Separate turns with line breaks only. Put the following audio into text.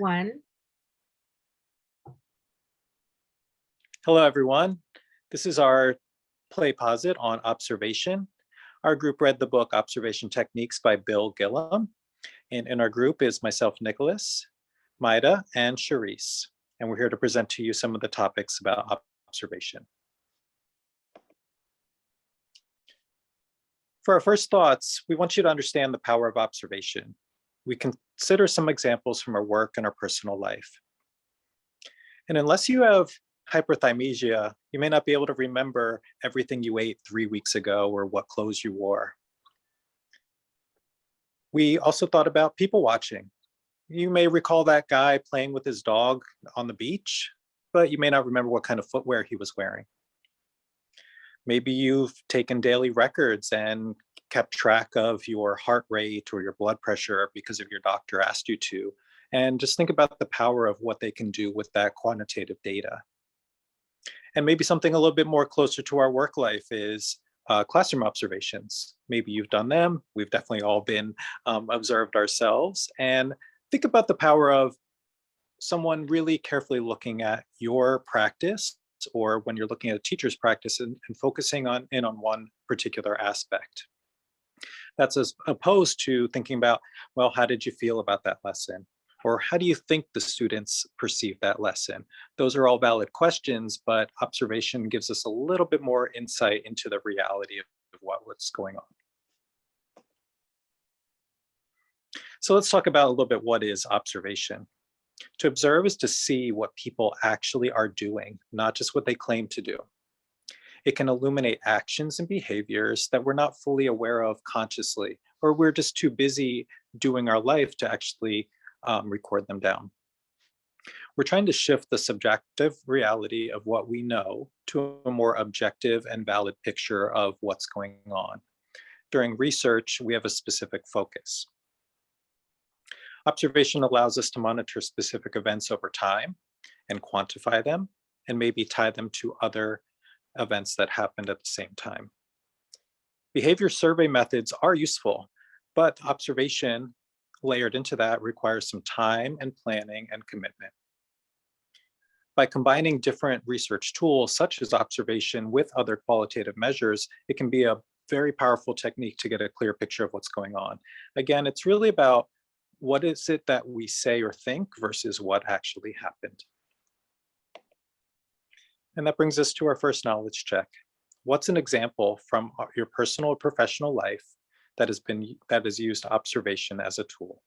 One.
Hello, everyone. This is our play posit on observation. Our group read the book Observation Techniques by Bill Gillum. And in our group is myself, Nicholas, Maida, and Charisse. And we're here to present to you some of the topics about observation. For our first thoughts, we want you to understand the power of observation. We consider some examples from our work and our personal life. And unless you have hyperthymesia, you may not be able to remember everything you ate 3 weeks ago or what clothes you wore. We also thought about people watching. You may recall that guy playing with his dog on the beach, but you may not remember what kind of footwear he was wearing. Maybe you've taken daily records and kept track of your heart rate or your blood pressure because of your doctor asked you to. And just think about the power of what they can do with that quantitative data. And maybe something a little bit more closer to our work life is classroom observations. Maybe you've done them. We've definitely all been observed ourselves. And think about the power of someone really carefully looking at your practice, or when you're looking at a teacher's practice and focusing in on one particular aspect. That's as opposed to thinking about, well, how did you feel about that lesson? Or how do you think the students perceive that lesson? Those are all valid questions, but observation gives us a little bit more insight into the reality of what's going on. So let's talk about a little bit what is observation. To observe is to see what people actually are doing, not just what they claim to do. It can illuminate actions and behaviors that we're not fully aware of consciously, or we're just too busy doing our life to actually record them down. We're trying to shift the subjective reality of what we know to a more objective and valid picture of what's going on. During research, we have a specific focus. Observation allows us to monitor specific events over time and quantify them, and maybe tie them to other events that happened at the same time. Behavior survey methods are useful, but observation layered into that requires some time and planning and commitment. By combining different research tools, such as observation, with other qualitative measures, it can be a very powerful technique to get a clear picture of what's going on. Again, it's really about what is it that we say or think versus what actually happened. And that brings us to our first knowledge check. What's an example from your personal or professional life that has used observation as a tool?